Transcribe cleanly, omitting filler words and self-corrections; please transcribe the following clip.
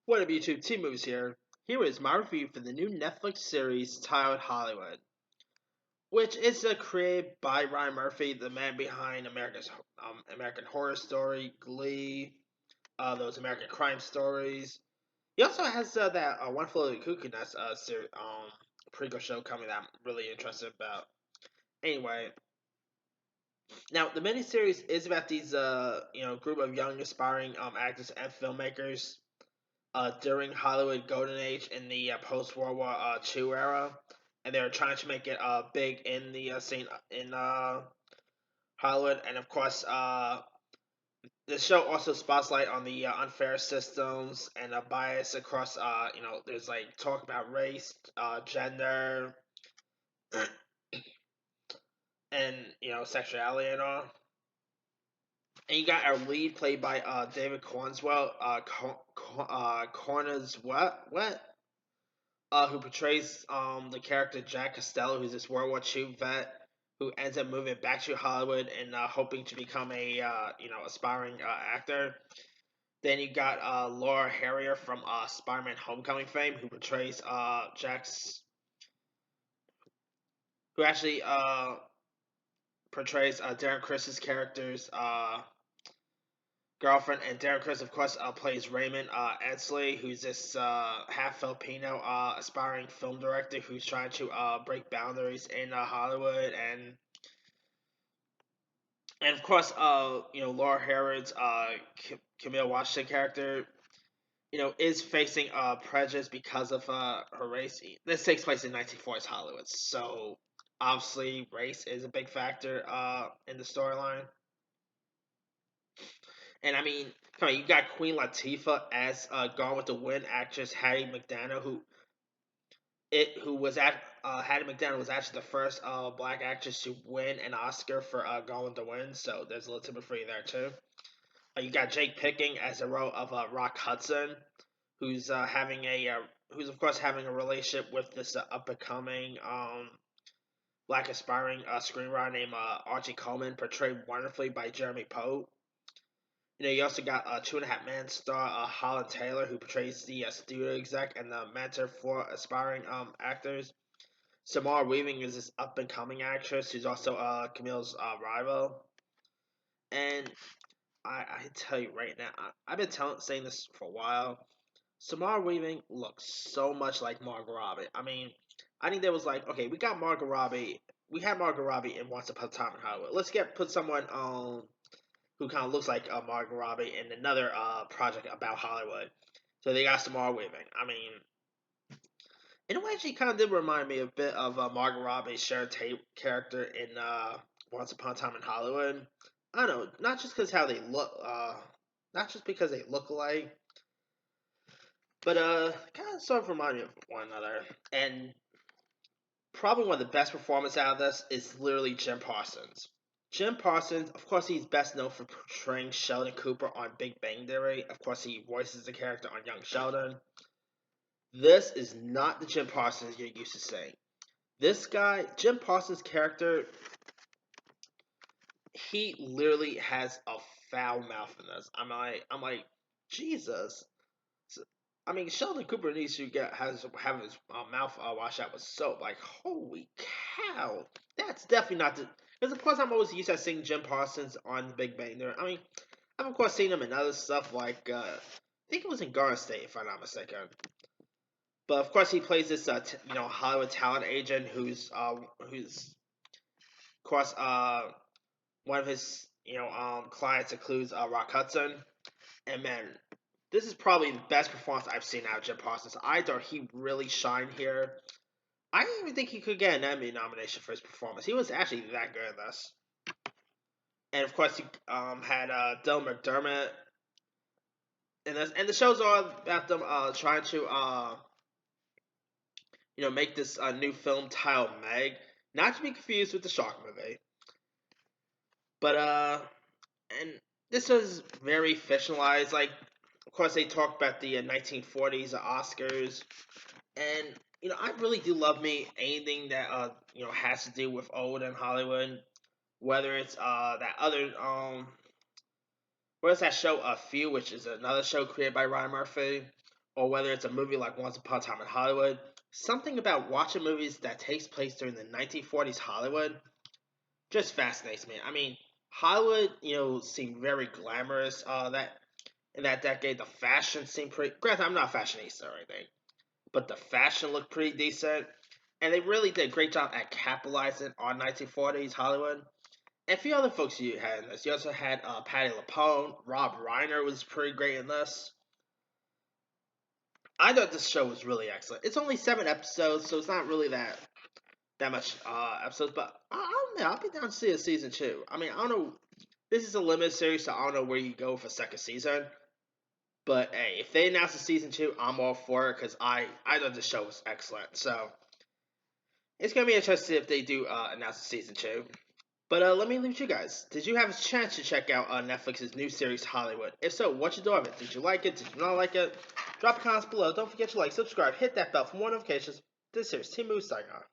What up, YouTube? Team Movies here. Here is my review for the new Netflix series titled Hollywood, which is created by Ryan Murphy, the man behind American Horror Story, Glee, those American Crime Stories. He also has that One Flew Over the Cuckoo Nest prequel show coming that I'm really interested about. Anyway, now the miniseries is about these group of young aspiring actors and filmmakers during Hollywood Golden Age in the post World War II era, and they were trying to make it big in the scene in Hollywood, and of course, the show also spotlight on the unfair systems and a bias across. There's like talk about race, gender, and sexuality and all. And you got our lead played by David Cornswell, Corners what who portrays the character Jack Costello, who's this World War II vet who ends up moving back to Hollywood and hoping to become a aspiring actor. Then you got Laura Harrier from Spider-Man: Homecoming fame, who portrays who actually portrays Darren Chris's character's girlfriend, and Darren Criss, of course, plays Raymond Edsley, who's this half Filipino aspiring film director who's trying to break boundaries in Hollywood, and of course, Laura Harrod's Camille Washington character, is facing prejudice because of her race. This takes place in 1940s Hollywood, so obviously race is a big factor in the storyline. And I mean, come on, you got Queen Latifah as Gone with the Wind actress Hattie McDaniel, who was at Hattie McDaniel was actually the first black actress to win an Oscar for Gone with the Wind. So there's a little tidbit for you there too. You got Jake Picking as the role of Rock Hudson, who's who's of course having a relationship with this up and coming black aspiring screenwriter named Archie Coleman, portrayed wonderfully by Jeremy Pope. You also got Two and a Half Men star Holland Taylor, who portrays the studio exec and the mentor for aspiring actors. Samara Weaving is this up and coming actress who's also Camille's rival. And I tell you right now, I've been saying this for a while. Samara Weaving looks so much like Margot Robbie. I mean, I think there was like, okay, we got Margot Robbie. We had Margot Robbie in Once Upon a Time in Hollywood. Let's put someone on who kind of looks like Margot Robbie in another project about Hollywood. So they got Samara Weaving. I mean, in a way, she kind of did remind me a bit of Margot Robbie's Sharon Tate character in Once Upon a Time in Hollywood. I don't know, not just because how they look, not just because they look alike, but kind of sort of remind me of one another. And probably one of the best performances out of this is literally Jim Parsons. Jim Parsons, of course, he's best known for portraying Sheldon Cooper on Big Bang Theory. Of course, he voices the character on Young Sheldon. This is not the Jim Parsons you're used to seeing. This guy, Jim Parsons' character, he literally has a foul mouth in this. I'm like, Jesus. I mean, Sheldon Cooper needs to have his mouth washed out with soap. Like, holy cow, that's definitely not the. Because of course I'm always used to seeing Jim Parsons on The Big Bang Theory. I mean, I've of course seen him in other stuff like I think it was in Garden State if I'm not mistaken. But of course he plays this Hollywood talent agent who's of course one of his clients includes Rock Hudson, and man, this is probably the best performance I've seen out of Jim Parsons. I thought he really shined here. I didn't even think he could get an Emmy nomination for his performance. He was actually that good in this. And of course, he had Dylan McDermott in this, and the show's all about them trying to make this new film titled Meg, not to be confused with the Shark movie, but and this was very fictionalized. Like, of course, they talk about the 1940s Oscars, and I really do love me anything that has to do with old and Hollywood, whether it's that other where's that show A Few, which is another show created by Ryan Murphy, or whether it's a movie like Once Upon a Time in Hollywood, something about watching movies that takes place during the 1940s Hollywood just fascinates me. I mean, Hollywood, seemed very glamorous. That in that decade, the fashion seemed pretty. Granted, I'm not a fashionista or anything, but the fashion looked pretty decent, and they really did a great job at capitalizing on 1940s Hollywood. And a few other folks you had in this. You also had Patti LuPone. Rob Reiner was pretty great in this. I thought this show was really excellent. It's only 7 episodes, so it's not really that much episodes. But I don't know. I'll be down to see a season 2. I mean, I don't know. This is a limited series, so I don't know where you go for second season. But hey, if they announce a season 2, I'm all for it because I thought the show was excellent. So it's gonna be interesting if they do announce a season 2. But let me leave you guys. Did you have a chance to check out Netflix's new series Hollywood? If so, what you thought of it? Did you like it? Did you not like it? Drop a comment below. Don't forget to like, subscribe, hit that bell for more notifications. This is Team Moose signing off.